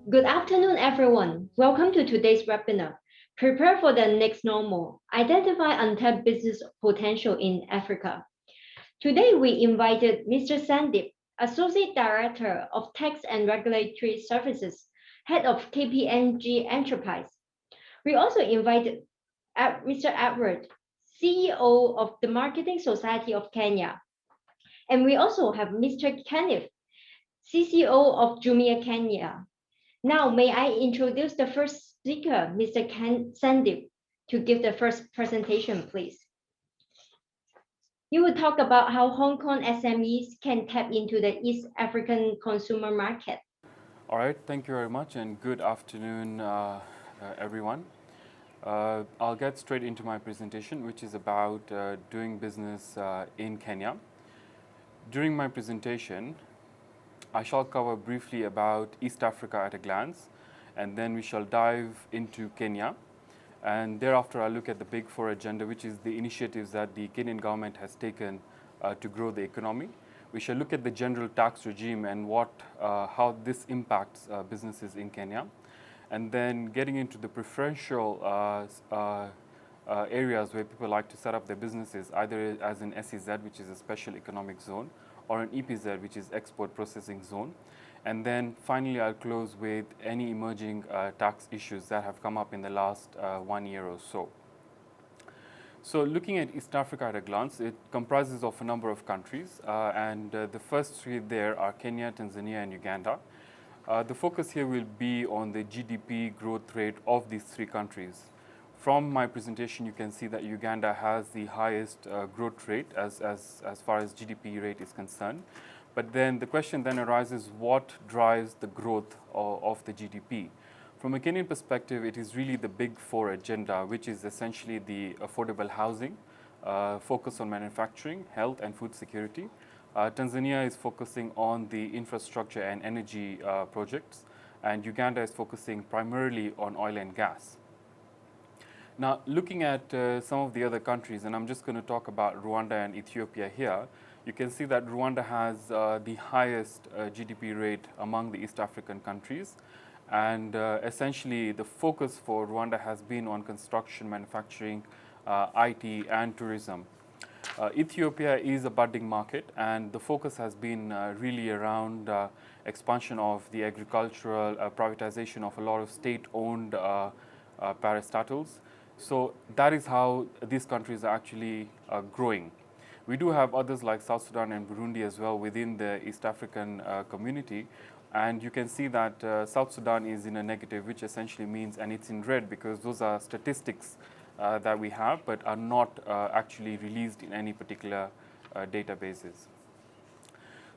Good afternoon, everyone. Welcome to today's webinar. Prepare for the next normal. Identify untapped business potential in Africa. Today, we invited Mr. Sandeep, Associate Director of Tax and Regulatory Services, Head of KPMG Enterprise. We also invited Mr. Edward, CEO of the Marketing Society of Kenya. And we also have Mr. Kenneth, CCO of Jumia Kenya. Now, may I introduce the first speaker, Mr. Sandeep, to give the first presentation, please. You will talk about how Hong Kong SMEs can tap into the East African consumer market. All right, thank you very much and good afternoon, everyone. I'll get straight into my presentation, which is about doing business in Kenya. During my presentation, I shall cover briefly about East Africa at a glance, and then we shall dive into Kenya. And thereafter, I'll look at the Big Four agenda, which is the initiatives that the Kenyan government has taken to grow the economy. We shall look at the general tax regime and how this impacts businesses in Kenya. And then getting into the preferential areas where people like to set up their businesses, either as an SEZ, which is a special economic zone, or an EPZ, which is export processing zone. And then finally, I'll close with any emerging tax issues that have come up in the last 1 year or so. So looking at East Africa at a glance, it comprises of a number of countries, and the first three there are Kenya, Tanzania, and Uganda. The focus here will be on the GDP growth rate of these three countries. From my presentation, you can see that Uganda has the highest growth rate as far as GDP rate is concerned. But then the question then arises, what drives the growth of the GDP? From a Kenyan perspective, it is really the Big Four agenda, which is essentially the affordable housing, focus on manufacturing, health, and food security. Tanzania is focusing on the infrastructure and energy projects, and Uganda is focusing primarily on oil and gas. Now, looking at some of the other countries, and I'm just going to talk about Rwanda and Ethiopia here, you can see that Rwanda has the highest GDP rate among the East African countries. And essentially, the focus for Rwanda has been on construction, manufacturing, IT, and tourism. Ethiopia is a budding market, and the focus has been really around expansion of the agricultural, privatization of a lot of state-owned parastatals. So that is how these countries are actually growing. We do have others like South Sudan and Burundi as well within the East African community. And you can see that South Sudan is in a negative, which essentially means, and it's in red because those are statistics that we have, but are not actually released in any particular databases.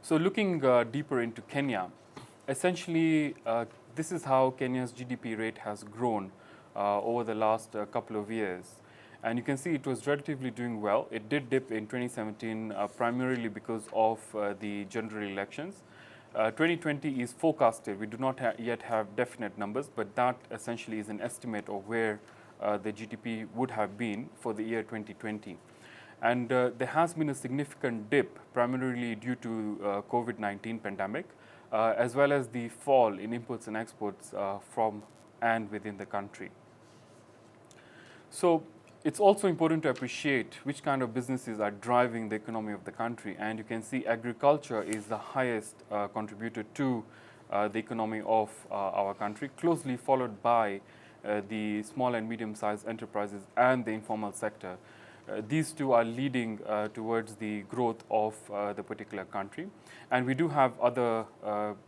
So looking deeper into Kenya, essentially this is how Kenya's GDP rate has grown over the last couple of years. And you can see it was relatively doing well. It did dip in 2017 primarily because of the general elections. 2020 is forecasted. We do not yet have definite numbers, but that essentially is an estimate of where the GDP would have been for the year 2020. And there has been a significant dip, primarily due to COVID-19 pandemic, as well as the fall in imports and exports from and within the country. So it's also important to appreciate which kind of businesses are driving the economy of the country. And you can see agriculture is the highest contributor to the economy of our country, closely followed by the small and medium-sized enterprises and the informal sector. These two are leading towards the growth of the particular country. And we do have other,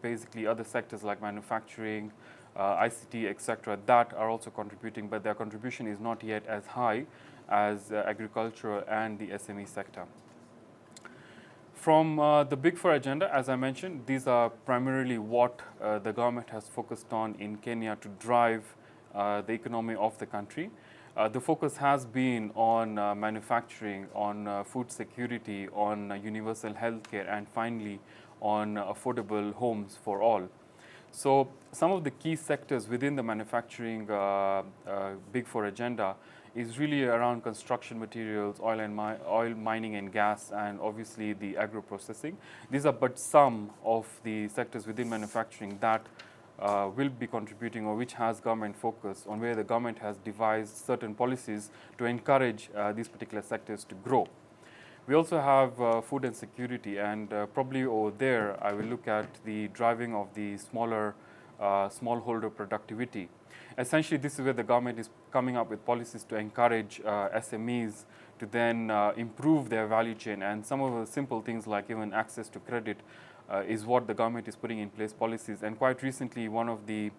basically other sectors like manufacturing, ICT, etc., that are also contributing, but their contribution is not yet as high as agriculture and the SME sector. From the Big Four agenda, as I mentioned, these are primarily what the government has focused on in Kenya to drive the economy of the country. The focus has been on manufacturing, on food security, on universal healthcare, and finally on affordable homes for all. So some of the key sectors within the manufacturing Big Four agenda is really around construction materials, oil mining and gas, and obviously the agro processing. These are but some of the sectors within manufacturing that will be contributing, or which has government focus, on where the government has devised certain policies to encourage these particular sectors to grow. We also have food and security, and probably over there I will look at the driving of the smaller smallholder productivity. Essentially, this is where the government is coming up with policies to encourage SMEs to then improve their value chain, and some of the simple things like even access to credit is what the government is putting in place policies. And quite recently, one of the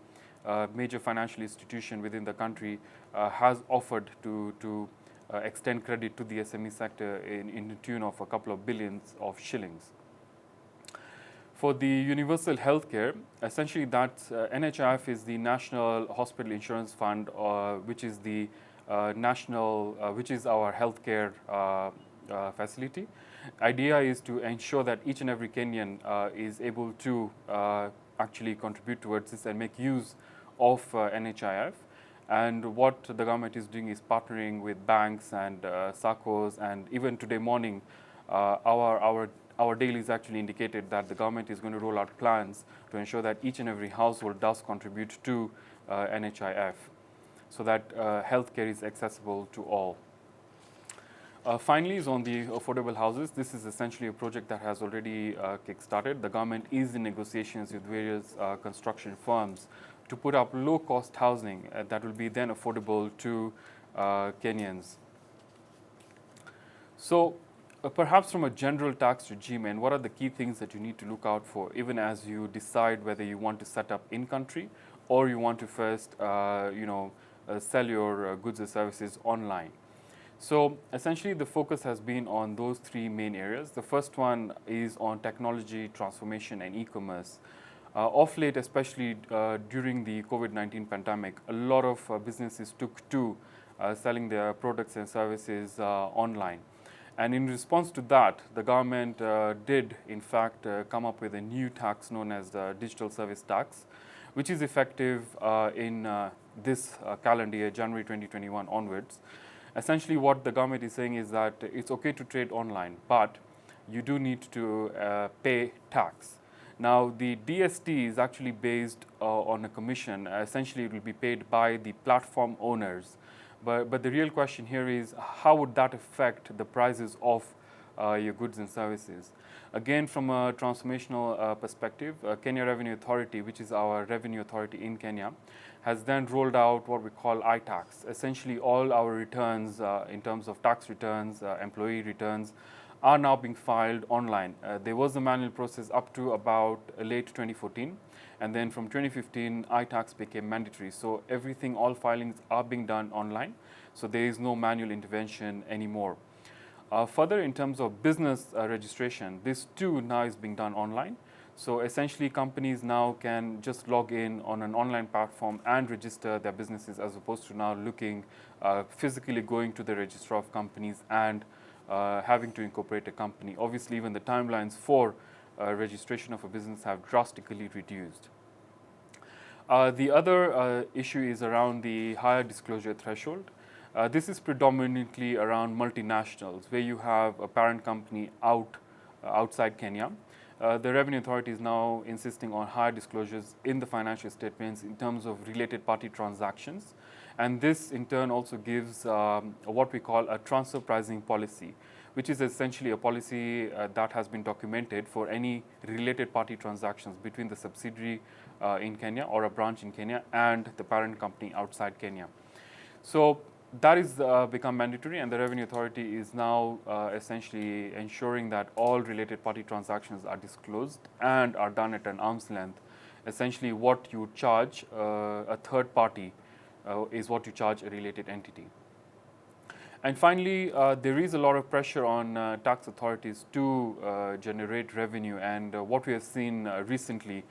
major financial institutions within the country has offered to extend credit to the SME sector in the tune of a couple of billions of shillings. For the universal healthcare, essentially that's NHIF is the National Hospital Insurance Fund, which is the which is our healthcare facility. Idea is to ensure that each and every Kenyan is able to actually contribute towards this and make use of NHIF. And what the government is doing is partnering with banks and SACCOs, and even today morning, our dailies actually indicated that the government is going to roll out plans to ensure that each and every household does contribute to NHIF, so that healthcare is accessible to all. Finally, is on the affordable houses. This is essentially a project that has already kick-started. The government is in negotiations with various construction firms to put up low-cost housing that will be then affordable to Kenyans. So perhaps from a general tax regime, and what are the key things that you need to look out for even as you decide whether you want to set up in-country or you want to first sell your goods or services online. So essentially the focus has been on those three main areas. The first one is on technology transformation and e-commerce. Of late, especially during the COVID-19 pandemic, a lot of businesses took to selling their products and services online. And in response to that, the government did, in fact, come up with a new tax known as the digital service tax, which is effective in this calendar year, January 2021 onwards. Essentially, what the government is saying is that it's okay to trade online, but you do need to pay tax. Now, the DST is actually based on a commission. Essentially, it will be paid by the platform owners. But the real question here is, how would that affect the prices of your goods and services? Again, from a transformational perspective, Kenya Revenue Authority, which is our revenue authority in Kenya, has then rolled out what we call iTax. Essentially, all our returns in terms of tax returns, employee returns, are now being filed online. There was a manual process up to about late 2014, and then from 2015, iTax became mandatory. So everything, all filings are being done online, so there is no manual intervention anymore. Further, in terms of business registration, this too now is being done online. So essentially, companies now can just log in on an online platform and register their businesses, as opposed to now looking physically going to the registrar of companies and having to incorporate a company. Obviously, even the timelines for registration of a business have drastically reduced. The other issue is around the higher disclosure threshold. This is predominantly around multinationals, where you have a parent company outside Kenya. The Revenue Authority is now insisting on higher disclosures in the financial statements in terms of related party transactions. And this, in turn, also gives what we call a transfer pricing policy, which is essentially a policy that has been documented for any related party transactions between the subsidiary in Kenya or a branch in Kenya and the parent company outside Kenya. So that is become mandatory, and the Revenue Authority is now essentially ensuring that all related party transactions are disclosed and are done at an arm's length. Essentially, what you charge a third party is what you charge a related entity. And finally, there is a lot of pressure on tax authorities to generate revenue, and what we have seen recently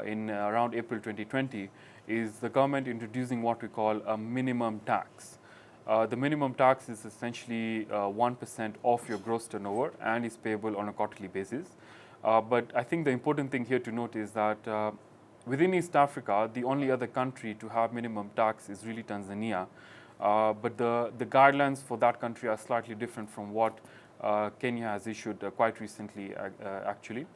in around April 2020 is the government introducing what we call a minimum tax. The minimum tax is essentially 1% of your gross turnover and is payable on a quarterly basis. But I think the important thing here to note is that within East Africa, the only other country to have minimum tax is really Tanzania. But the guidelines for that country are slightly different from what Kenya has issued quite recently, actually.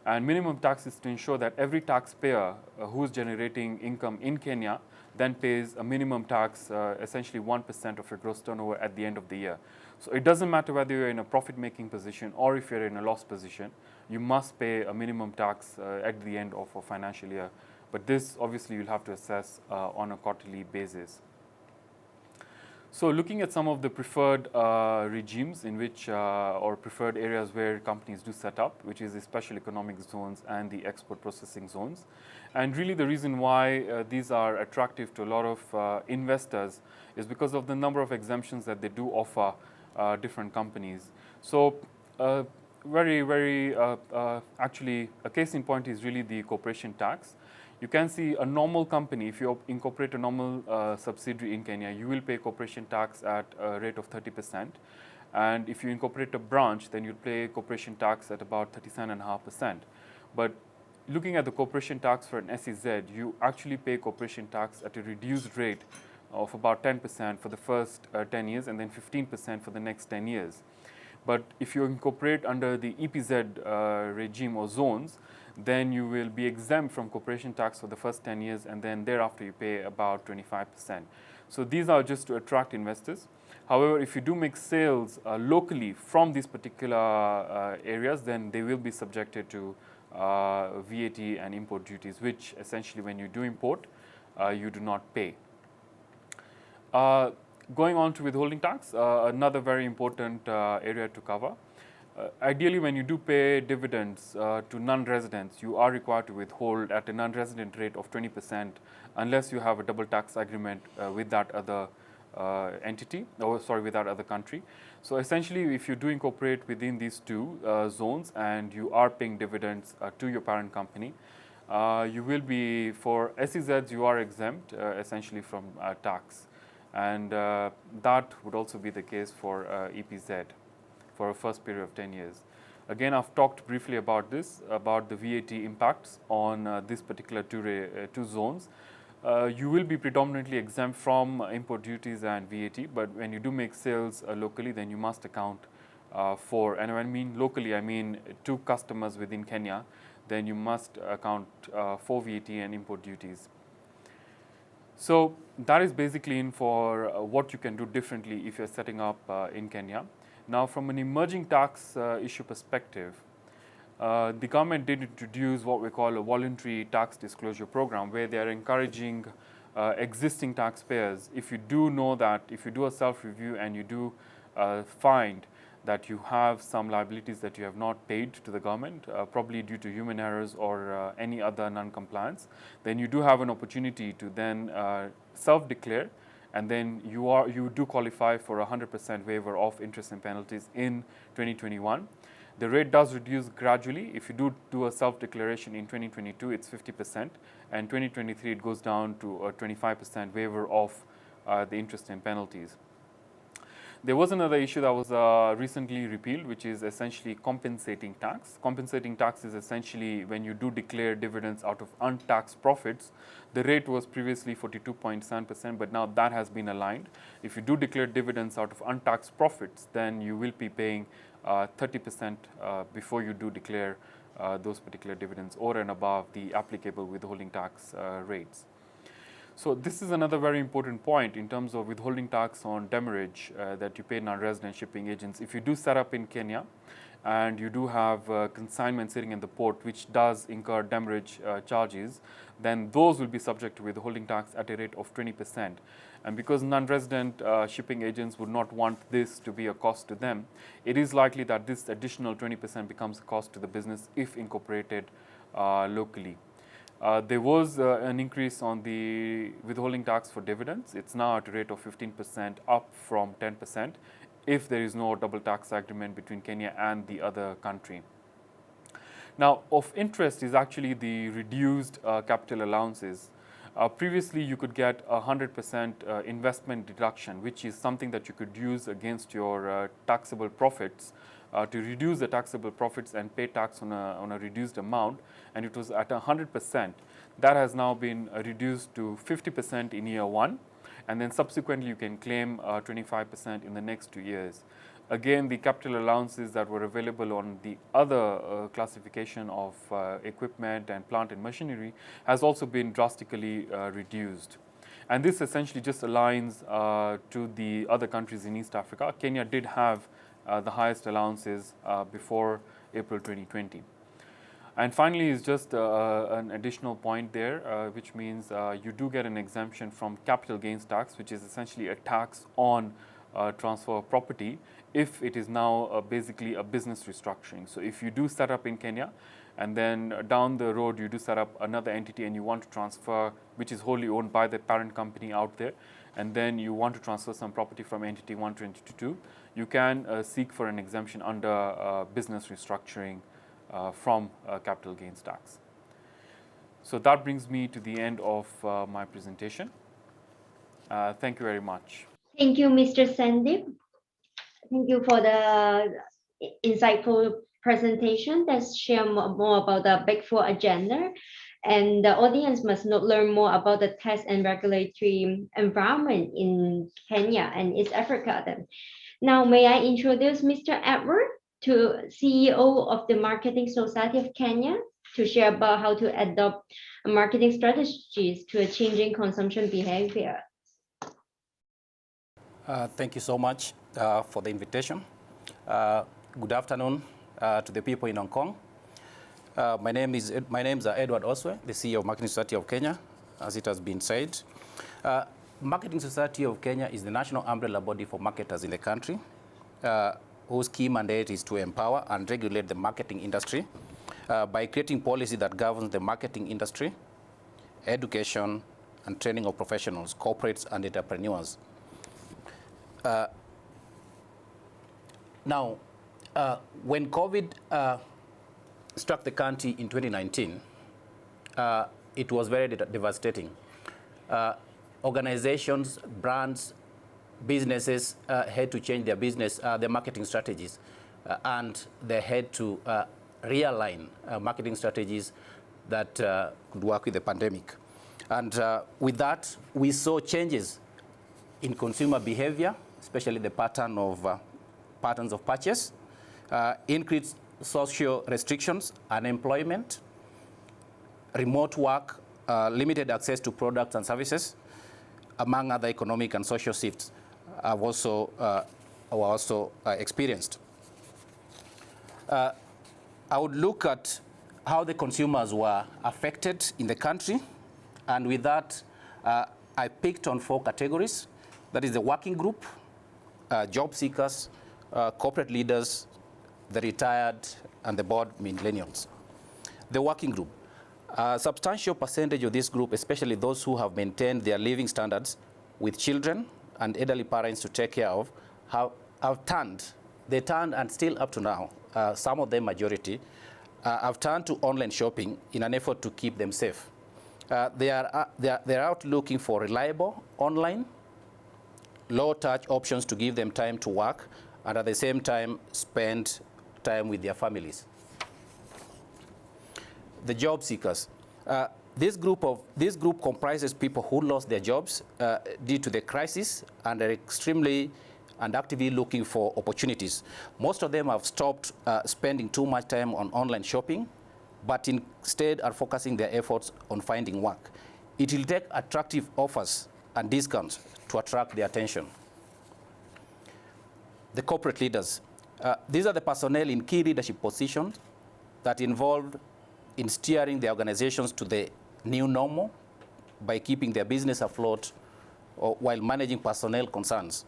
And minimum tax is to ensure that every taxpayer who is generating income in Kenya then pays a minimum tax, essentially 1% of your gross turnover at the end of the year. So it doesn't matter whether you're in a profit-making position or if you're in a loss position, you must pay a minimum tax at the end of a financial year. But this, obviously, you'll have to assess on a quarterly basis. So looking at some of the preferred regimes in which, or preferred areas where companies do set up, which is the special economic zones and the export processing zones. And really the reason why these are attractive to a lot of investors is because of the number of exemptions that they do offer different companies. So actually, a case in point is really the corporation tax. You can see a normal company, if you incorporate a normal subsidiary in Kenya, you will pay corporation tax at a rate of 30%. And if you incorporate a branch, then you pay corporation tax at about 37.5%. But looking at the corporation tax for an SEZ, you actually pay corporation tax at a reduced rate of about 10% for the first 10 years and then 15% for the next 10 years. But if you incorporate under the EPZ regime or zones, then you will be exempt from corporation tax for the first 10 years and then thereafter you pay about 25%. So these are just to attract investors. However, if you do make sales locally from these particular areas, then they will be subjected to VAT and import duties, which essentially when you do import, you do not pay. Going on to withholding tax, another very important area to cover. Ideally, when you do pay dividends to non-residents, you are required to withhold at a non-resident rate of 20% unless you have a double tax agreement with that other entity, with that other country. So essentially, if you do incorporate within these two zones and you are paying dividends to your parent company, you will be, for SEZs, you are exempt essentially from tax. And that would also be the case for EPZ for a first period of 10 years. Again, I've talked briefly about this, about the VAT impacts on this particular two zones. You will be predominantly exempt from import duties and VAT, but when you do make sales locally, then you must account for, and when I mean locally, I mean to customers within Kenya, then you must account for VAT and import duties. So that is basically in for what you can do differently if you're setting up in Kenya. Now, from an emerging tax issue perspective, the government did introduce what we call a voluntary tax disclosure program, where they are encouraging existing taxpayers, if you do know that, if you do a self-review and you do find that you have some liabilities that you have not paid to the government, probably due to human errors or any other non-compliance, then you do have an opportunity to then self-declare, and then you do qualify for a 100% waiver of interest and penalties in 2021. The rate does reduce gradually. If you do a self-declaration in 2022, it's 50%, and 2023 it goes down to a 25% waiver of the interest and penalties. There was another issue that was recently repealed, which is essentially compensating tax. Compensating tax is essentially when you do declare dividends out of untaxed profits. The rate was previously 42.7%, but now that has been aligned. If you do declare dividends out of untaxed profits, then you will be paying 30% before you do declare those particular dividends over and above the applicable withholding tax rates. So this is another very important point in terms of withholding tax on demurrage that you pay non-resident shipping agents. If you do set up in Kenya and you do have consignment sitting in the port, which does incur demurrage charges, then those will be subject to withholding tax at a rate of 20%. And because non-resident shipping agents would not want this to be a cost to them, it is likely that this additional 20% becomes a cost to the business if incorporated locally. There was an increase on the withholding tax for dividends. It's now at a rate of 15%, up from 10%, if there is no double tax agreement between Kenya and the other country. Now, of interest is actually the reduced capital allowances. Previously, you could get 100% investment deduction, which is something that you could use against your taxable profits to reduce the taxable profits and pay tax on a reduced amount, and it was at 100%. That has now been reduced to 50% in year one, and then subsequently you can claim 25% in the next 2 years. Again, the capital allowances that were available on the other classification of equipment and plant and machinery has also been drastically reduced. And this essentially just aligns to the other countries in East Africa. Kenya did have the highest allowances before April 2020. And finally, is just an additional point there, which means you do get an exemption from capital gains tax, which is essentially a tax on transfer of property if it is now basically a business restructuring. So if you do set up in Kenya and then down the road you do set up another entity and you want to transfer, which is wholly owned by the parent company out there, and then you want to transfer some property from entity 1 to entity 2, you can seek for an exemption under business restructuring from capital gains tax. So that brings me to the end of my presentation. Thank you very much. Thank you, Mr. Sandeep. Thank you for the insightful presentation that share more about the Big Four agenda. And the audience must learn more about the tax and regulatory environment in Kenya and East Africa. Then. Now, may I introduce Mr. Edward, CEO of the Marketing Society of Kenya, to share about how to adopt marketing strategies to a changing consumption behavior. Thank you so much for the invitation. Good afternoon to the people in Hong Kong. My name is Edward Oswe, the CEO of Marketing Society of Kenya, as it has been said. Marketing Society of Kenya is the national umbrella body for marketers in the country, whose key mandate is to empower and regulate the marketing industry by creating policy that governs the marketing industry, education, and training of professionals, corporates, and entrepreneurs. Now, when COVID struck the country in 2019, it was very devastating. Organizations, brands, businesses had to change their their marketing strategies, and they had to realign marketing strategies that could work with the pandemic. And with that, we saw changes in consumer behavior, especially the patterns of purchase, increased social restrictions, unemployment, remote work, limited access to products and services, among other economic and social shifts were also experienced. I would look at how the consumers were affected in the country, and with that, I picked on 4 categories. That is the working group, job seekers, corporate leaders, the retired, and the bored millennials. The working group. A substantial percentage of this group, especially those who have maintained their living standards with children and elderly parents to take care of, they turned, and still up to now, some of them, majority, have turned to online shopping in an effort to keep them safe. They're out looking for reliable online, low-touch options to give them time to work and at the same time spend time with their families. The job seekers. This group comprises people who lost their jobs due to the crisis and are extremely and actively looking for opportunities. Most of them have stopped spending too much time on online shopping, but instead are focusing their efforts on finding work. It will take attractive offers and discounts to attract their attention. The corporate leaders. These are the personnel in key leadership positions that involved in steering the organizations to the new normal by keeping their business afloat while managing personnel concerns.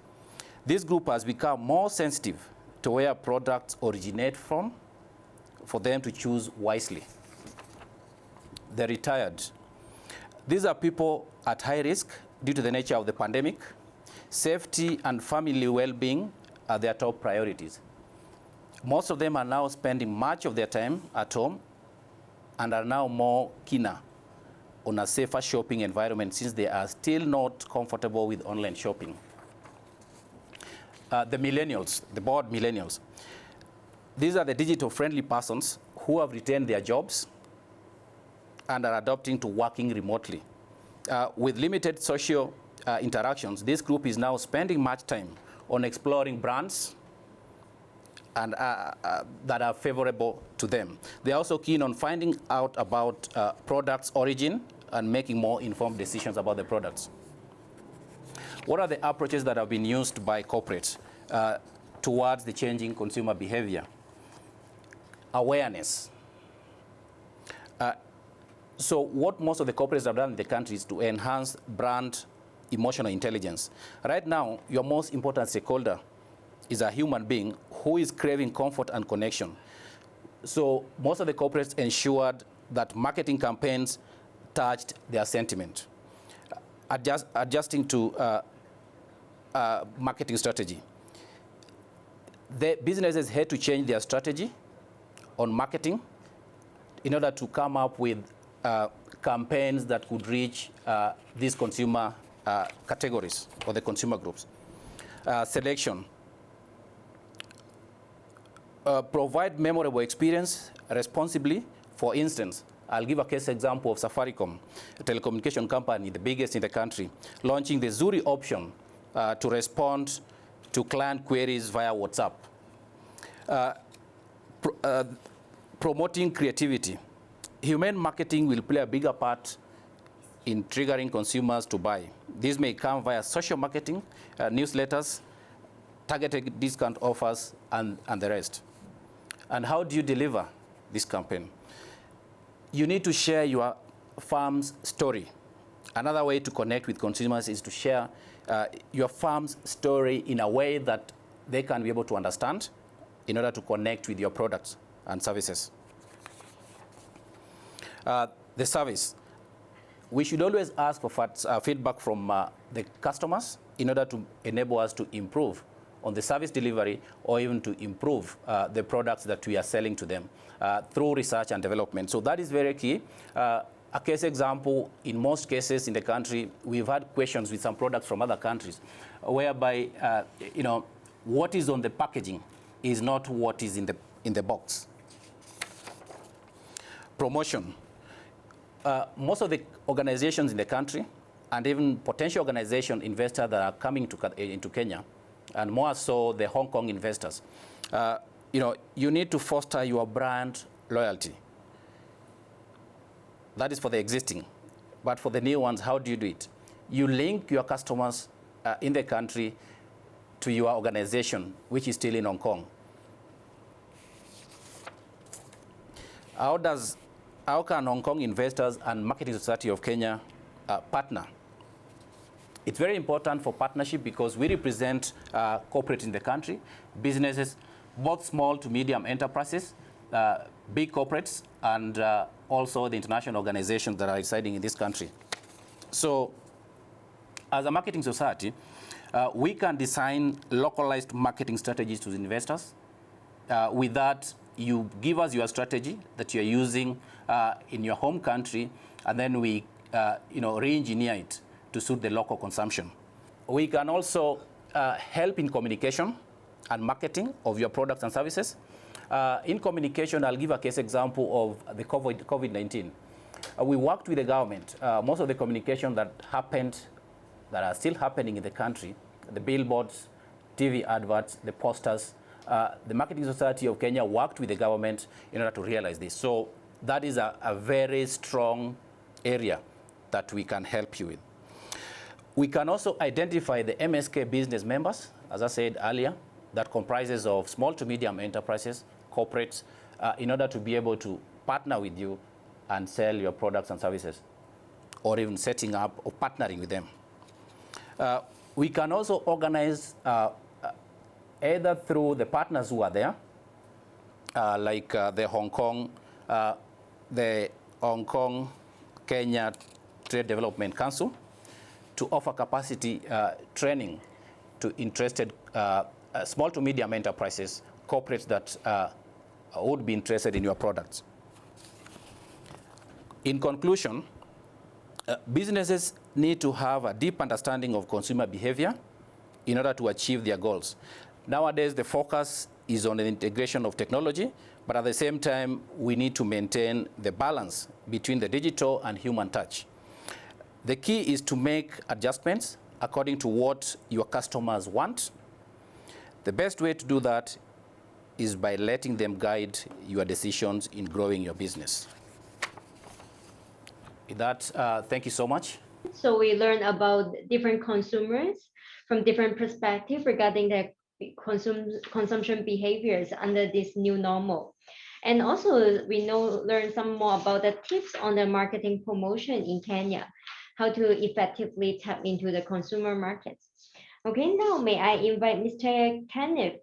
This group has become more sensitive to where products originate from for them to choose wisely. The retired. These are people at high risk due to the nature of the pandemic. Safety and family well-being are their top priorities. Most of them are now spending much of their time at home and are now more keener on a safer shopping environment since they are still not comfortable with online shopping. The millennials, the bored millennials. These are the digital-friendly persons who have retained their jobs and are adopting to working remotely. With limited social interactions, this group is now spending much time on exploring brands, and that are favorable to them. They're also keen on finding out about products' origin and making more informed decisions about the products. What are the approaches that have been used by corporates towards the changing consumer behavior? Awareness. So what most of the corporates have done in the country is to enhance brand emotional intelligence. Right now, your most important stakeholder is a human being who is craving comfort and connection. So most of the corporates ensured that marketing campaigns touched their sentiment, adjusting to marketing strategy. The businesses had to change their strategy on marketing in order to come up with campaigns that could reach these consumer categories or the consumer groups. Selection. Provide memorable experience responsibly. For instance, I'll give a case example of Safaricom, a telecommunication company, the biggest in the country, launching the Zuri option to respond to client queries via WhatsApp. Promoting creativity. Humane marketing will play a bigger part in triggering consumers to buy. This may come via social marketing, newsletters, targeted discount offers, and the rest. And how do you deliver this campaign? You need to share your farm's story. Another way to connect with consumers is to share your farm's story in a way that they can be able to understand in order to connect with your products and services. The service. We should always ask for feedback from the customers in order to enable us to improve on the service delivery or even to improve the products that we are selling to them through research and development. So that is very key. A case example, in most cases in the country, we've had questions with some products from other countries whereby, what is on the packaging is not what is in the box. Promotion. Most of the organizations in the country and even potential organization investors that are coming into Kenya, and more so the Hong Kong investors, you need to foster your brand loyalty. That is for the existing. But for the new ones, how do you do it? You link your customers in the country to your organization, which is still in Hong Kong. How can Hong Kong investors and Marketing Society of Kenya partner? It's very important for partnership because we represent corporate in the country, businesses, both small to medium enterprises, big corporates, and also the international organizations that are residing in this country. So as a marketing society, we can design localized marketing strategies to the investors. With that, you give us your strategy that you're using in your home country, and then we re-engineer it to suit the local consumption. We can also help in communication and marketing of your products and services. In communication, I'll give a case example of the COVID-19. We worked with the government. Most of the communication that are still happening in the country, the billboards, TV adverts, the posters, the Marketing Society of Kenya worked with the government in order to realize this. So that is a very strong area that we can help you with. We can also identify the MSK business members, as I said earlier, that comprises of small to medium enterprises, corporates, in order to be able to partner with you and sell your products and services, or even setting up or partnering with them. We can also organize either through the partners who are there, like the Hong Kong Kenya Trade Development Council, to offer capacity training to interested small to medium enterprises, corporates that would be interested in your products. In conclusion, businesses need to have a deep understanding of consumer behavior in order to achieve their goals. Nowadays, the focus is on the integration of technology, but at the same time, we need to maintain the balance between the digital and human touch. The key is to make adjustments according to what your customers want. The best way to do that is by letting them guide your decisions in growing your business. With that, thank you so much. So we learn about different consumers from different perspectives regarding their consumption behaviors under this new normal. And also we learn some more about the tips on the marketing promotion in Kenya, how to effectively tap into the consumer markets. Okay, now may I invite Mr. Kenneth,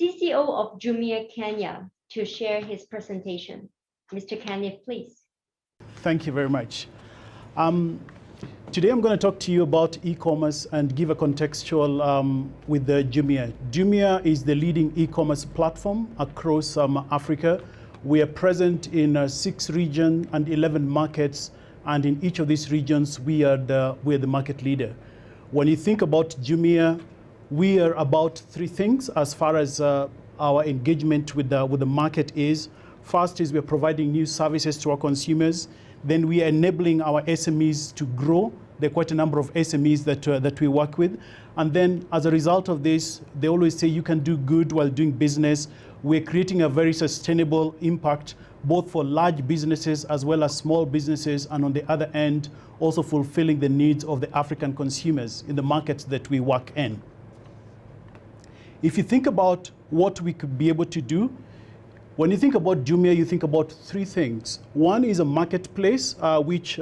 CCO of Jumia Kenya, to share his presentation. Mr. Kenneth, please. Thank you very much. Today I'm going to talk to you about e-commerce and give a contextual with the Jumia. Jumia is the leading e-commerce platform across Africa. We are present in 6 regions and 11 markets, and in each of these regions we are the market leader. When you think about Jumia, we are about 3 things as far as our engagement with the market is. First is we're providing new services to our consumers. Then we are enabling our SMEs to grow. There are quite a number of SMEs that we work with. And then as a result of this, they always say you can do good while doing business. We're creating a very sustainable impact, both for large businesses as well as small businesses, and on the other end, also fulfilling the needs of the African consumers in the markets that we work in. If you think about what we could be able to do, when you think about Jumia, you think about 3 things. One is a marketplace, which,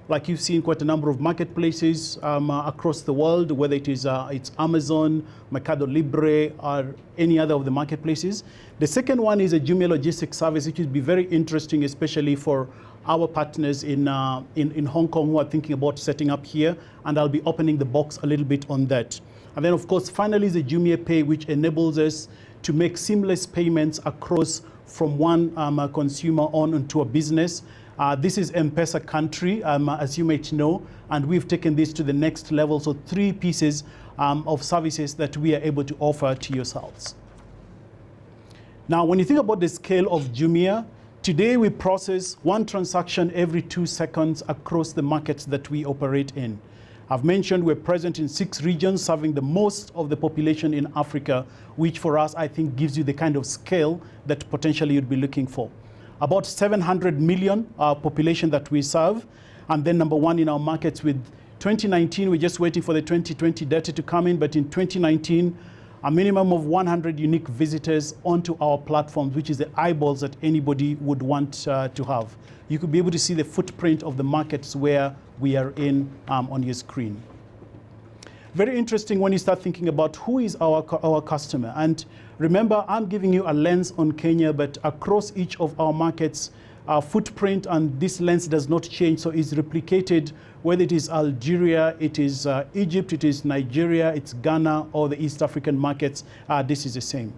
like you've seen quite a number of marketplaces across the world, whether it's Amazon, Mercado Libre, or any other of the marketplaces. The second one is a Jumia logistics service, which would be very interesting, especially for our partners in Hong Kong who are thinking about setting up here, and I'll be opening the box a little bit on that. And then, of course, finally is the Jumia Pay, which enables us to make seamless payments across from one consumer on into a business. This is M-Pesa country, as you might know, and we've taken this to the next level. So 3 pieces of services that we are able to offer to yourselves. Now, when you think about the scale of Jumia, today we process 1 transaction every 2 seconds across the markets that we operate in. I've mentioned we're present in 6 regions, serving the most of the population in Africa, which for us, I think, gives you the kind of scale that potentially you'd be looking for. About 700 million population that we serve, and then number 1 in our markets with 2019, we're just waiting for the 2020 data to come in, but in 2019, a minimum of 100 unique visitors onto our platforms, which is the eyeballs that anybody would want to have. You could be able to see the footprint of the markets where we are in on your screen. Very interesting when you start thinking about who is our customer. And remember, I'm giving you a lens on Kenya, but across each of our markets, our footprint and this lens does not change, so it's replicated, whether it is Algeria, it is Egypt, it is Nigeria, it's Ghana, or the East African markets, this is the same.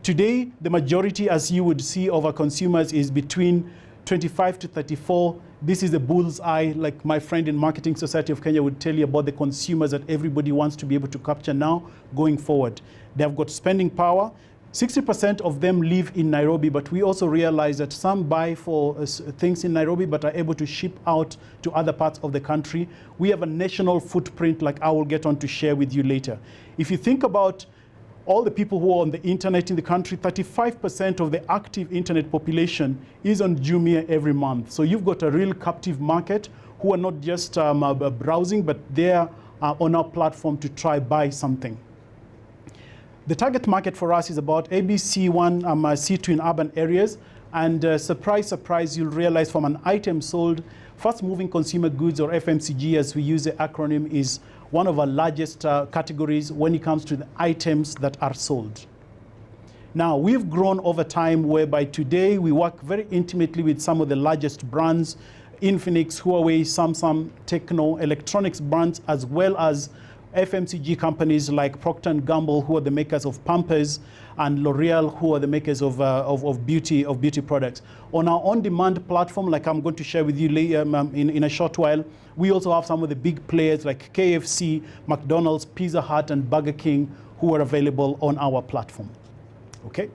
Today, the majority, as you would see, of our consumers is between 25 to 34. This is the bull's eye, like my friend in Marketing Society of Kenya would tell you about the consumers that everybody wants to be able to capture now going forward. They have got spending power. 60% of them live in Nairobi, but we also realize that some buy for things in Nairobi but are able to ship out to other parts of the country. We have a national footprint, like I will get on to share with you later. If you think about all the people who are on the internet in the country, 35% of the active internet population is on Jumia every month. So you've got a real captive market who are not just browsing, but they're on our platform to try buy something. The target market for us is about ABC1, C2 in urban areas. And surprise, surprise, you'll realize from an item sold, fast-moving consumer goods, or FMCG as we use the acronym, is one of our largest categories when it comes to the items that are sold. Now, we've grown over time, whereby today we work very intimately with some of the largest brands, Infinix, Huawei, Samsung, Techno, electronics brands, as well as FMCG companies like Procter & Gamble, who are the makers of Pampers, and L'Oreal, who are the makers of beauty products. On our on-demand platform, like I'm going to share with you later, in a short while, we also have some of the big players like KFC, McDonald's, Pizza Hut, and Burger King, who are available on our platform. Okay?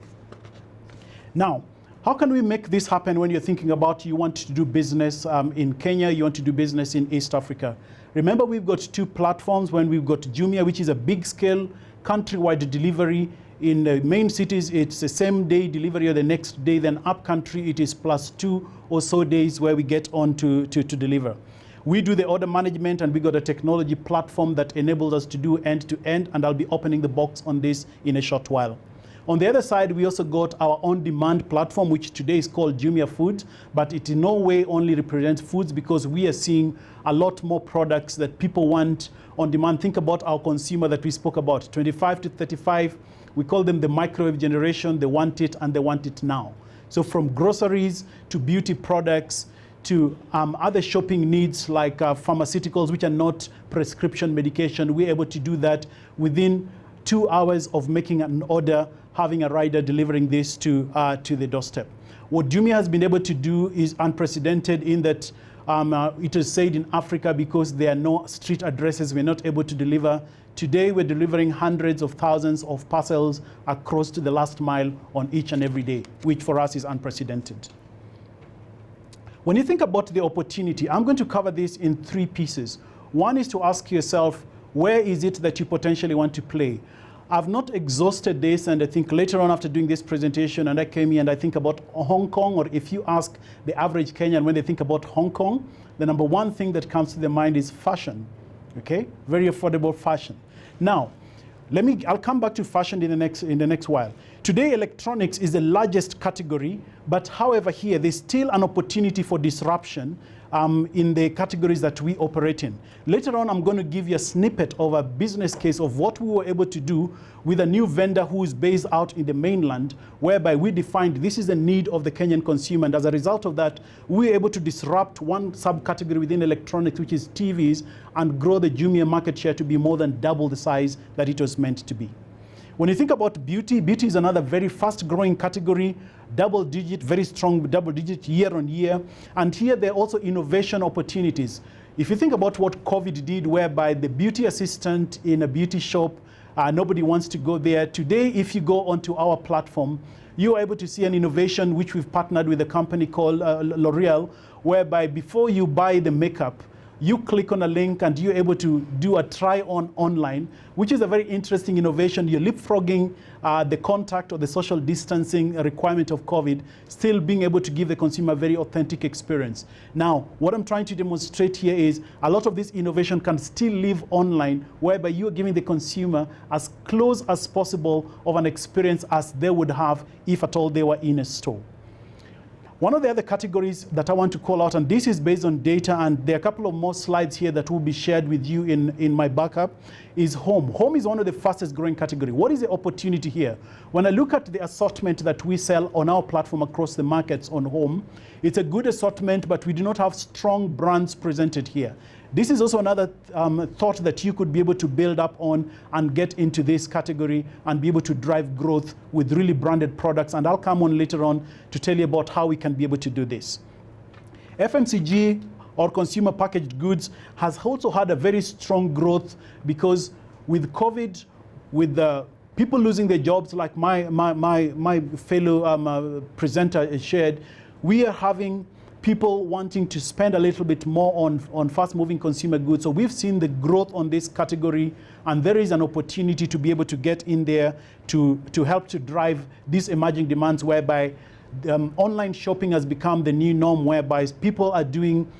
Now, how can we make this happen when you're thinking about you want to do business in Kenya, you want to do business in East Africa? Remember, we've got 2 platforms. When we've got Jumia, which is a big-scale, countrywide delivery. In the main cities, it's the same day delivery or the next day. Then up country, it is +2 or so days where we get on to deliver. We do the order management, and we got a technology platform that enables us to do end-to-end, and I'll be opening the box on this in a short while. On the other side, we also got our on-demand platform, which today is called Jumia Food, but it in no way only represents foods, because we are seeing a lot more products that people want on demand. Think about our consumer that we spoke about, 25 to 35. We call them the microwave generation. They want it, and they want it now. So from groceries to beauty products to other shopping needs like pharmaceuticals, which are not prescription medication, we're able to do that within 2 hours of making an order, having a rider delivering this to the doorstep. What Jumia has been able to do is unprecedented in that it is said in Africa, because there are no street addresses, we're not able to deliver. Today, we're delivering hundreds of thousands of parcels across to the last mile on each and every day, which for us is unprecedented. When you think about the opportunity, I'm going to cover this in 3 pieces. One is to ask yourself, where is it that you potentially want to play? I've not exhausted this, and I think later on after doing this presentation, and I came here and I think about Hong Kong, or if you ask the average Kenyan when they think about Hong Kong, the number one thing that comes to their mind is fashion, okay? Very affordable fashion. Now, I'll come back to fashion in the next while. Today, electronics is the largest category, but however here, there's still an opportunity for disruption in the categories that we operate in. Later on, I'm going to give you a snippet of a business case of what we were able to do with a new vendor who is based out in the mainland, whereby we defined this is the need of the Kenyan consumer, and as a result of that, we were able to disrupt one subcategory within electronics, which is TVs, and grow the Jumia market share to be more than double the size that it was meant to be. When you think about beauty, beauty is another very fast-growing category, double-digit, very strong double-digit year-on-year. And here there are also innovation opportunities. If you think about what COVID did, whereby the beauty assistant in a beauty shop, nobody wants to go there. Today, if you go onto our platform, you are able to see an innovation which we've partnered with a company called L'Oreal, whereby before you buy the makeup, you click on a link and you're able to do a try-on online, which is a very interesting innovation. You're leapfrogging the contact or the social distancing requirement of COVID, still being able to give the consumer a very authentic experience. Now, what I'm trying to demonstrate here is a lot of this innovation can still live online, whereby you're giving the consumer as close as possible of an experience as they would have if at all they were in a store. One of the other categories that I want to call out, and this is based on data, and there are a couple of more slides here that will be shared with you in my backup, is home. Home is one of the fastest growing category. What is the opportunity here? When I look at the assortment that we sell on our platform across the markets on home, it's a good assortment, but we do not have strong brands presented here. This is also another thought that you could be able to build up on and get into this category and be able to drive growth with really branded products. And I'll come on later on to tell you about how we can be able to do this. FMCG, or consumer packaged goods, has also had a very strong growth, because with COVID, with the people losing their jobs, like my fellow presenter shared, we are having people wanting to spend a little bit more on fast-moving consumer goods. So we've seen the growth on this category, and there is an opportunity to be able to get in there to help to drive these emerging demands, whereby online shopping has become the new norm, whereby people are doing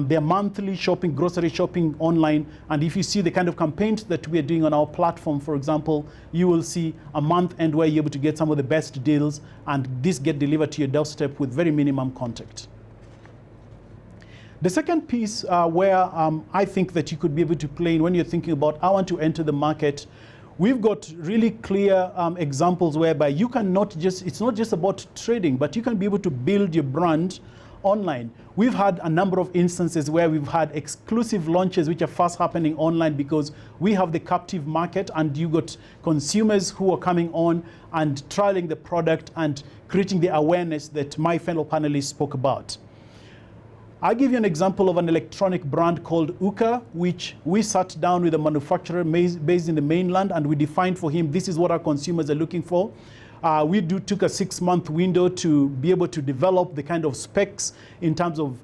their monthly shopping, grocery shopping online. And if you see the kind of campaigns that we are doing on our platform, for example, you will see a month end where you're able to get some of the best deals, and this get delivered to your doorstep with very minimum contact. The second piece where I think that you could be able to play in when you're thinking about, I want to enter the market, we've got really clear examples whereby you can it's not just about trading, but you can be able to build your brand online. We've had a number of instances where we've had exclusive launches which are fast happening online, because we have the captive market, and you got consumers who are coming on and trialing the product and creating the awareness that my fellow panelists spoke about. I'll give you an example of an electronic brand called Uka, which we sat down with a manufacturer based in the mainland, and we defined for him, this is what our consumers are looking for. We took a 6-month window to be able to develop the kind of specs in terms of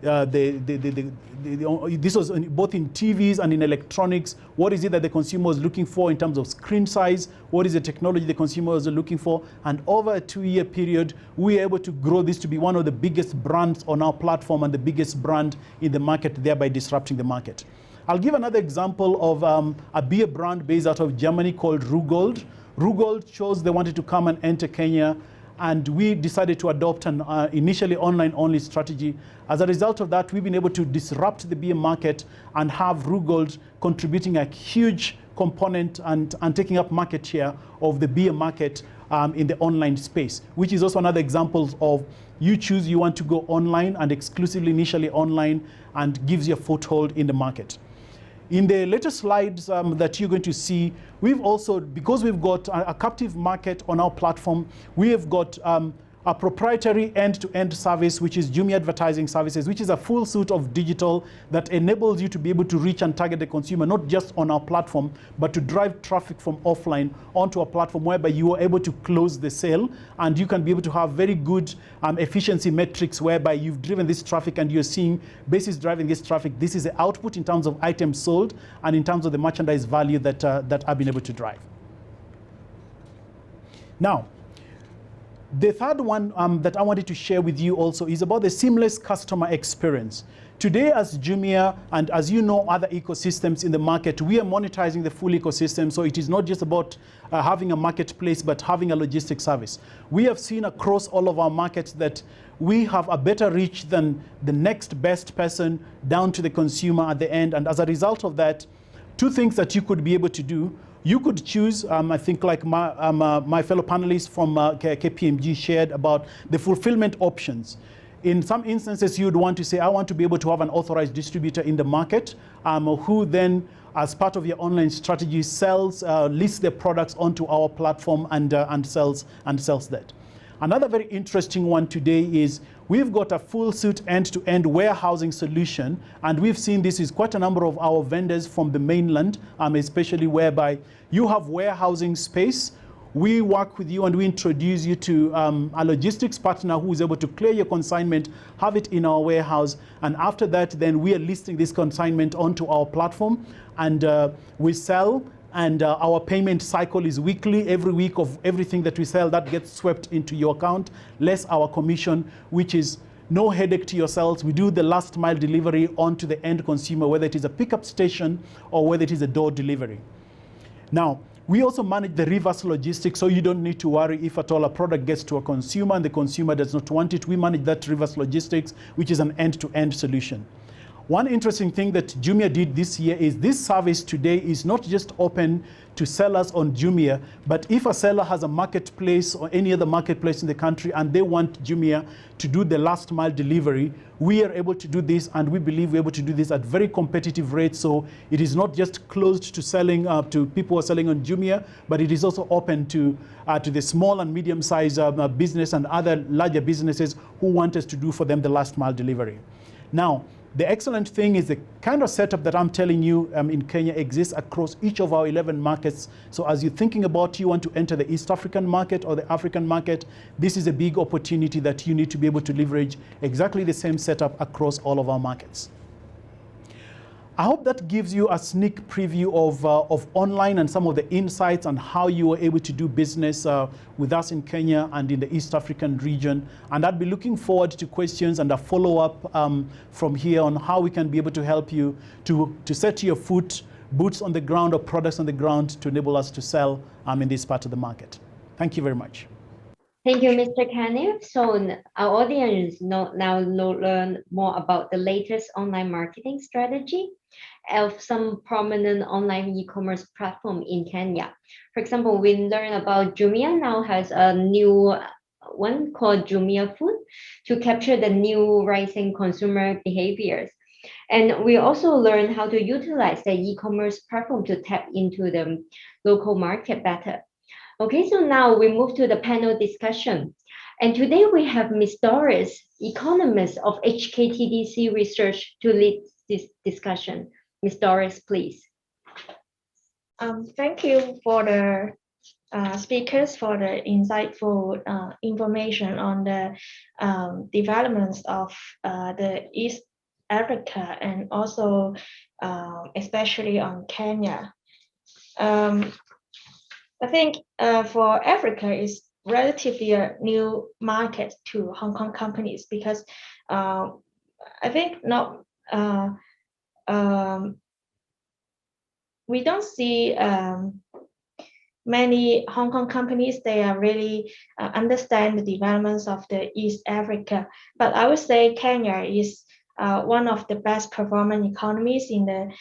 this was both in TVs and in electronics. What is it that the consumer was looking for in terms of screen size? What is the technology the consumer was looking for? And over a 2-year period, we were able to grow this to be one of the biggest brands on our platform and the biggest brand in the market, thereby disrupting the market. I'll give another example of a beer brand based out of Germany called Rugold. Rugold chose they wanted to come and enter Kenya, and we decided to adopt an initially online-only strategy. As a result of that, we've been able to disrupt the beer market and have Rugold contributing a huge component and taking up market share of the beer market in the online space, which is also another example of you choose you want to go online and exclusively initially online, and gives you a foothold in the market. In the later slides that you're going to see, we've also, because we've got a captive market on our platform, we have got a proprietary end-to-end service, which is Jumia Advertising Services, which is a full suite of digital that enables you to be able to reach and target the consumer, not just on our platform, but to drive traffic from offline onto a platform whereby you are able to close the sale, and you can be able to have very good efficiency metrics whereby you've driven this traffic and you're seeing, basis driving this traffic, this is the output in terms of items sold and in terms of the merchandise value that I've been able to drive. Now, the third one that I wanted to share with you also is about the seamless customer experience. Today, as Jumia, and as you know, other ecosystems in the market, we are monetizing the full ecosystem. So it is not just about having a marketplace, but having a logistics service. We have seen across all of our markets that we have a better reach than the next best person down to the consumer at the end. And as a result of that, two things that you could be able to do. You could choose, I think like my fellow panelists from KPMG shared about the fulfillment options. In some instances, you'd want to say, I want to be able to have an authorized distributor in the market who then, as part of your online strategy, sells, lists their products onto our platform and sells that. Another very interesting one today is we've got a full suite end-to-end warehousing solution, and we've seen this is quite a number of our vendors from the mainland, especially whereby you have warehousing space. We work with you and we introduce you to a logistics partner who is able to clear your consignment, have it in our warehouse, and after that, then we are listing this consignment onto our platform, and we sell. And our payment cycle is weekly. Every week of everything that we sell, that gets swept into your account, less our commission, which is no headache to yourselves. We do the last mile delivery onto the end consumer, whether it is a pickup station or whether it is a door delivery. Now, we also manage the reverse logistics, so you don't need to worry if at all a product gets to a consumer and the consumer does not want it. We manage that reverse logistics, which is an end-to-end solution. One interesting thing that Jumia did this year is this service today is not just open to sellers on Jumia, but if a seller has a marketplace or any other marketplace in the country and they want Jumia to do the last mile delivery, we are able to do this, and we believe we're able to do this at very competitive rates. So it is not just closed to selling to people who are selling on Jumia, but it is also open to the small and medium-sized business and other larger businesses who want us to do for them the last mile delivery. Now, the excellent thing is the kind of setup that I'm telling you in Kenya exists across each of our 11 markets. So as you're thinking about you want to enter the East African market or the African market, this is a big opportunity that you need to be able to leverage exactly the same setup across all of our markets. I hope that gives you a sneak preview of online and some of the insights on how you were able to do business with us in Kenya and in the East African region. And I'd be looking forward to questions and a follow-up from here on how we can be able to help you to set your boots on the ground or products on the ground to enable us to sell in this part of the market. Thank you very much. Thank you, Mr. Kenneth. So our audience now learn more about the latest online marketing strategy of some prominent online e-commerce platform in Kenya. For example, we learn about Jumia now has a new one called Jumia Food to capture the new rising consumer behaviors. And we also learn how to utilize the e-commerce platform to tap into the local market better. Okay, so now we move to the panel discussion. And today we have Ms. Doris, Economist of HKTDC Research, to lead this discussion. Ms. Doris, please. Thank you for the speakers for the insightful information on the developments of the East Africa and also especially on Kenya. I think for Africa is relatively a new market to Hong Kong companies because I think not we don't see many Hong Kong companies. They are really understand the developments of the East Africa, but I would say Kenya is one of the best performing economies in the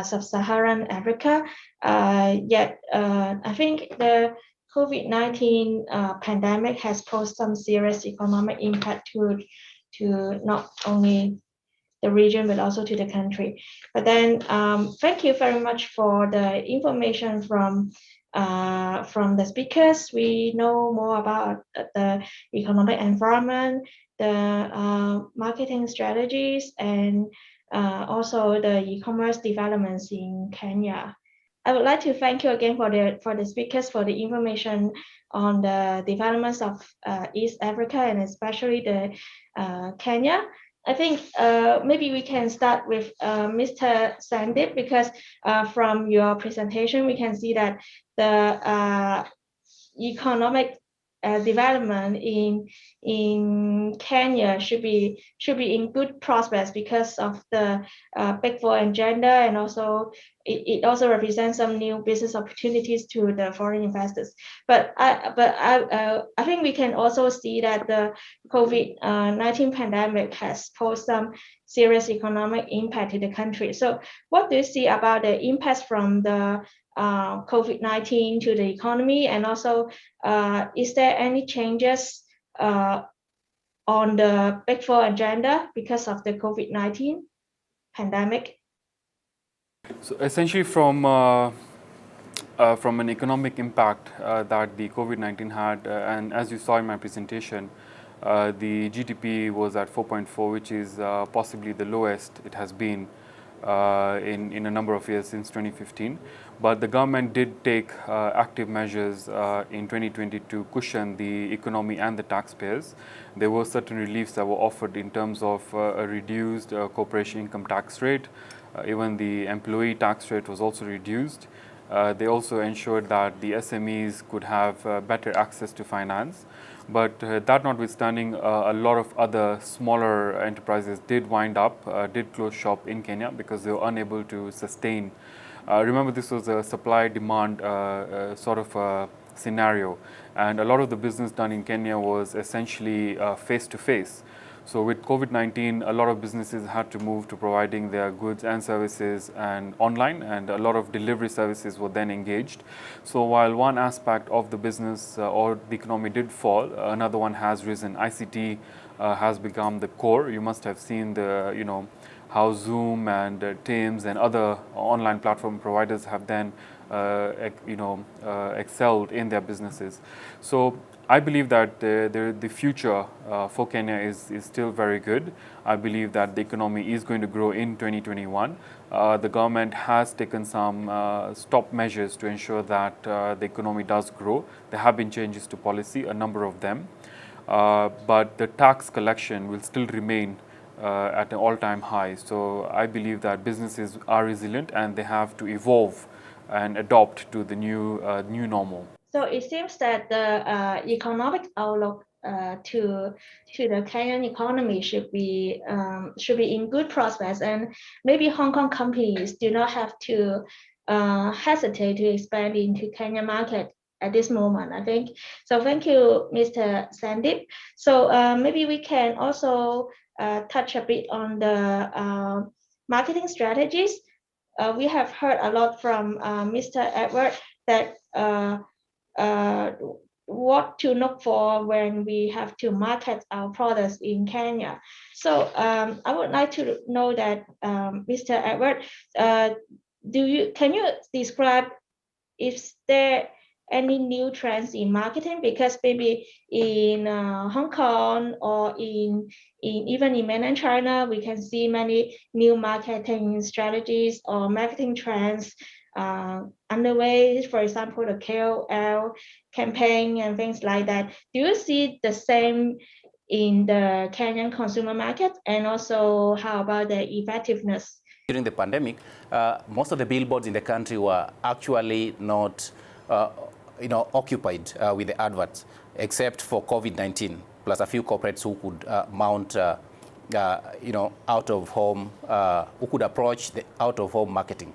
sub-Saharan Africa. Yet I think the COVID-19 pandemic has posed some serious economic impact to not only the region but also to the country. But then thank you very much for the information from the speakers. We know more about the economic environment, the marketing strategies, and also the e-commerce developments in Kenya. I would like to thank you again for the speakers for the information on the developments of East Africa and especially the Kenya. I think maybe we can start with Mr. Sandeep because from your presentation we can see that the economic development in Kenya should be in good prospects because of the Big Four agenda, and also it also represents some new business opportunities to the foreign investors. But I think we can also see that the COVID-19 pandemic has posed some serious economic impact to the country. So what do you see about the impacts from the COVID-19 to the economy, and also is there any changes on the Big Four agenda because of the COVID-19 pandemic? So essentially from an economic impact that the COVID-19 had, and as you saw in my presentation, the GDP was at 4.4, which is possibly the lowest it has been in a number of years since 2015. But the government did take active measures in 2020 to cushion the economy and the taxpayers. There were certain reliefs that were offered in terms of a reduced corporation income tax rate. Even the employee tax rate was also reduced. They also ensured that the SMEs could have better access to finance. But that notwithstanding, a lot of other smaller enterprises did wind up, did close shop in Kenya because they were unable to sustain. Remember, this was a supply-demand sort of scenario, and a lot of the business done in Kenya was essentially face-to-face. So with COVID-19, a lot of businesses had to move to providing their goods and services and online, and a lot of delivery services were then engaged. So while one aspect of the business or the economy did fall, another one has risen. ICT has become the core. You must have seen the, how Zoom and Teams and other online platform providers have then, excelled in their businesses. So I believe that the future for Kenya is still very good. I believe that the economy is going to grow in 2021. The government has taken some stop measures to ensure that the economy does grow. There have been changes to policy, a number of them. But the tax collection will still remain at an all-time high. So I believe that businesses are resilient and they have to evolve and adopt to the new normal. So it seems that the economic outlook to the Kenyan economy should be in good prospects, and maybe Hong Kong companies do not have to hesitate to expand into Kenyan market at this moment, I think. So thank you, Mr. Sandeep. So maybe we can also touch a bit on the marketing strategies. We have heard a lot from Mr. Edward that what to look for when we have to market our products in Kenya. So I would like to know that Mr. Edward, can you describe if there any new trends in marketing? Because maybe in Hong Kong or even in mainland China, we can see many new marketing strategies or marketing trends underway, for example, the KOL campaign and things like that. Do you see the same in the Kenyan consumer market? And also, how about the effectiveness? During the pandemic, most of the billboards in the country were actually not occupied with the adverts, except for COVID-19, plus a few corporates who could mount out of home, who could approach the out of home marketing.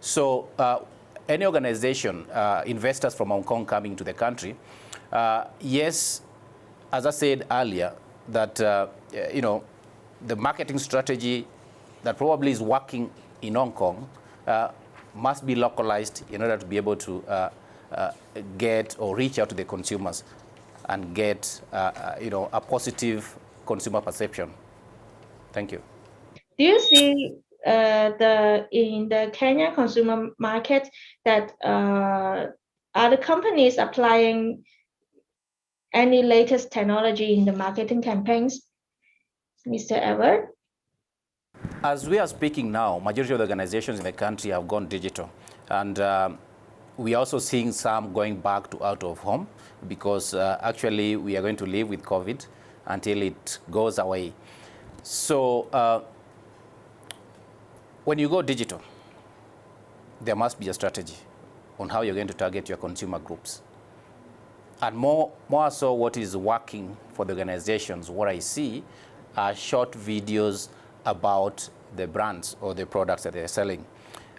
So any organization, investors from Hong Kong coming to the country, yes, as I said earlier, that the marketing strategy that probably is working in Hong Kong must be localized in order to be able to get or reach out to the consumers and get a positive consumer perception. Thank you. Do you see in the Kenyan consumer market that other companies applying any latest technology in the marketing campaigns, Mr. Edward? As we are speaking now, majority of the organizations in the country have gone digital, and we are also seeing some going back to out of home because actually we are going to live with COVID until it goes away. So when you go digital, there must be a strategy on how you're going to target your consumer groups. And more so what is working for the organizations, what I see are short videos about the brands or the products that they're selling,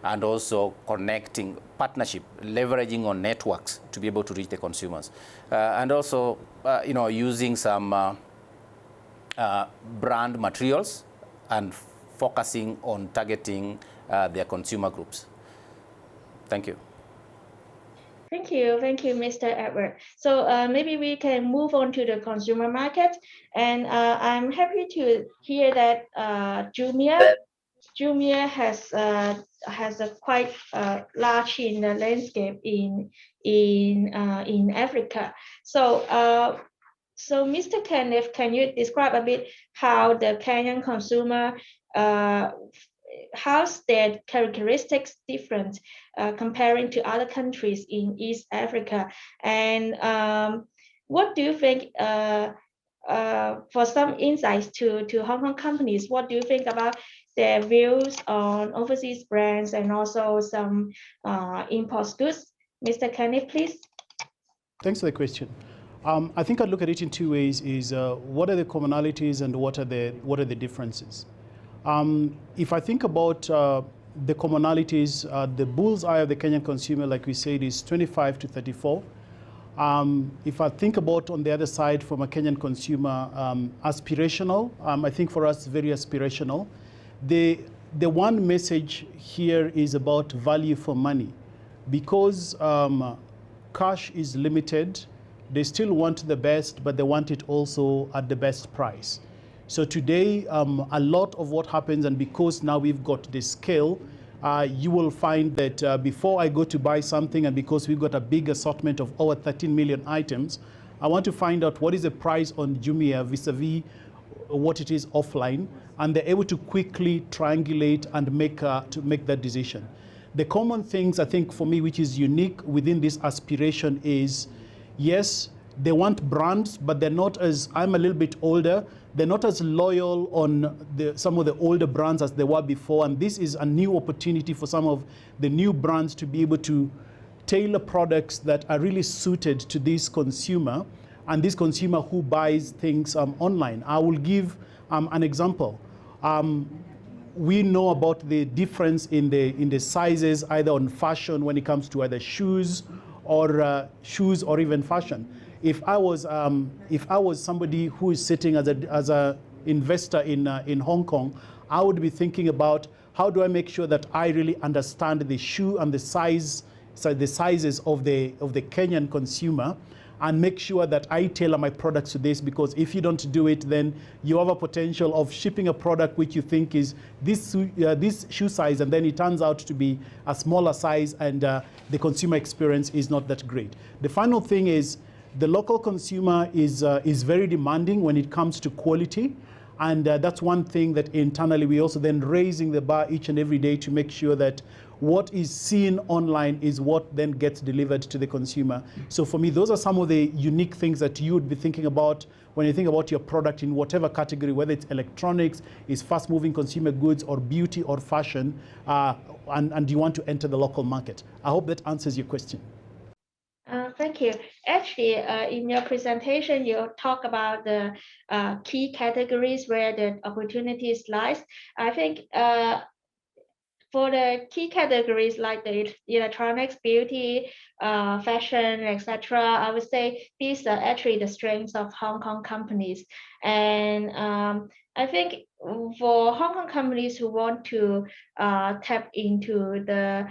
and also connecting partnership, leveraging on networks to be able to reach the consumers, and also using some brand materials and focusing on targeting their consumer groups. Thank you. Thank you, Mr. Edward. So maybe we can move on to the consumer market, and I'm happy to hear that Jumia has a quite large in the landscape in Africa. So so Mr. Kenneth, can you describe a bit how the Kenyan consumer how's their characteristics different comparing to other countries in East Africa? And what do you think, for some insights to Hong Kong companies, what do you think about their views on overseas brands and also some import goods? Mr. Kenneth, please. Thanks for the question. I think I'd look at it in two ways: is what are the commonalities and what are the differences? If I think about the commonalities, the bullseye of the Kenyan consumer, like we said, is 25 to 34. If I think about on the other side from a Kenyan consumer, aspirational, I think for us very aspirational. The one message here is about value for money. Because cash is limited, they still want the best, but they want it also at the best price. So today, a lot of what happens, and because now we've got the scale, you will find that before I go to buy something, and because we've got a big assortment of over 13 million items, I want to find out what is the price on Jumia vis-a-vis what it is offline, and they're able to quickly triangulate and make that decision. The common things, I think, for me, which is unique within this aspiration is, yes, they want brands, but they're not as, I'm a little bit older, they're not as loyal on some of the older brands as they were before. And this is a new opportunity for some of the new brands to be able to tailor products that are really suited to this consumer and this consumer who buys things online. I will give an example. We know about the difference in the sizes, either on fashion when it comes to either shoes or even fashion. If I was somebody who is sitting as a investor in Hong Kong, I would be thinking about how do I make sure that I really understand the shoe and the sizes of the Kenyan consumer, and make sure that I tailor my products to this, because if you don't do it, then you have a potential of shipping a product which you think is this shoe size, and then it turns out to be a smaller size, and the consumer experience is not that great. The final thing is the local consumer is very demanding when it comes to quality, And that's one thing that internally we also then raising the bar each and every day to make sure that what is seen online is what then gets delivered to the consumer. So for me, those are some of the unique things that you would be thinking about when you think about your product in whatever category, whether it's electronics, is fast-moving consumer goods, or beauty or fashion, and you want to enter the local market. I hope that answers your question. Thank you. Actually, in your presentation, you talk about the key categories where the opportunities lies. I think for the key categories like the electronics, beauty, fashion, etc., I would say these are actually the strengths of Hong Kong companies. And I think for Hong Kong companies who want to tap into the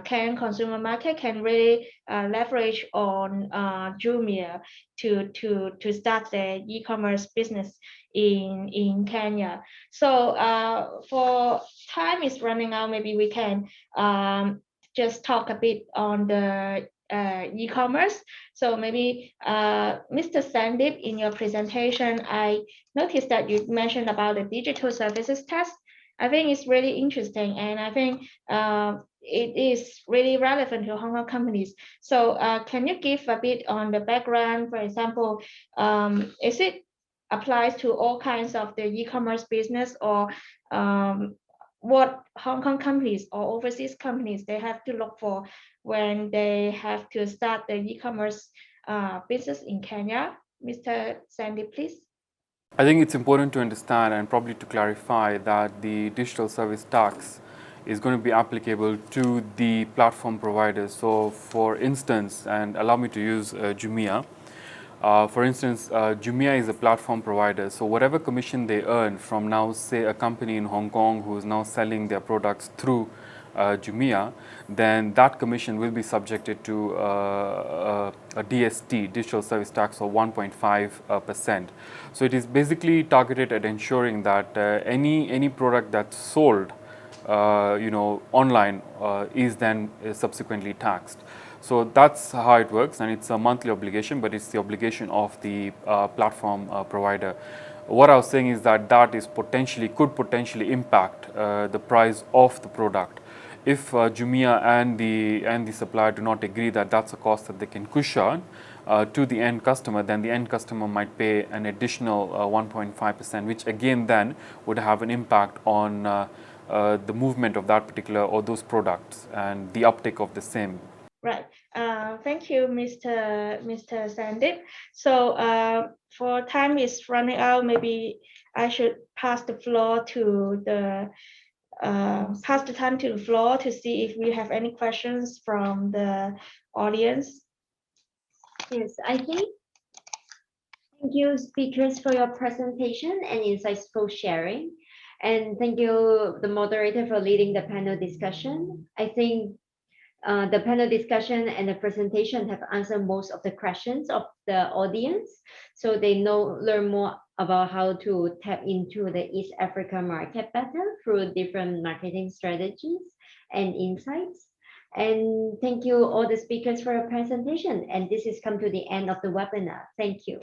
Can consumer market can really leverage on Jumia to start their e-commerce business in Kenya. So for time is running out, maybe we can just talk a bit on the e-commerce. So maybe Mr. Sandeep, in your presentation, I noticed that you mentioned about the digital services test. I think it's really interesting, and I think it is really relevant to Hong Kong companies. So can you give a bit on the background? For example, is it applies to all kinds of the e-commerce business, or what Hong Kong companies or overseas companies they have to look for when they have to start the e-commerce business in Kenya? Mr. Sandeep, please. I think it's important to understand and probably to clarify that the digital service tax is going to be applicable to the platform providers. So for instance, and allow me to use Jumia. For instance, Jumia is a platform provider. So whatever commission they earn from now, say a company in Hong Kong who is now selling their products through Jumia, then that commission will be subjected to a DST, digital service tax, of 1.5%. So it is basically targeted at ensuring that any product that's sold online is then subsequently taxed. So that's how it works, and it's a monthly obligation, but it's the obligation of the platform provider. What I was saying is that is could potentially impact the price of the product. If Jumia and the supplier do not agree that that's a cost that they can cushion to the end customer, then the end customer might pay an additional 1.5%, which again then would have an impact on the movement of that particular or those products and the uptake of the same. Right. Thank you, Mr. Sandeep. So for time is running out, maybe I should pass the floor to the time to the floor to see if we have any questions from the audience. Yes, I think. Thank you, speakers, for your presentation and insightful sharing. And thank you, the moderator, for leading the panel discussion. I think the panel discussion and the presentation have answered most of the questions of the audience, so they learn more about how to tap into the East Africa market better through different marketing strategies and insights. And thank you all the speakers for your presentation. And this has come to the end of the webinar. Thank you.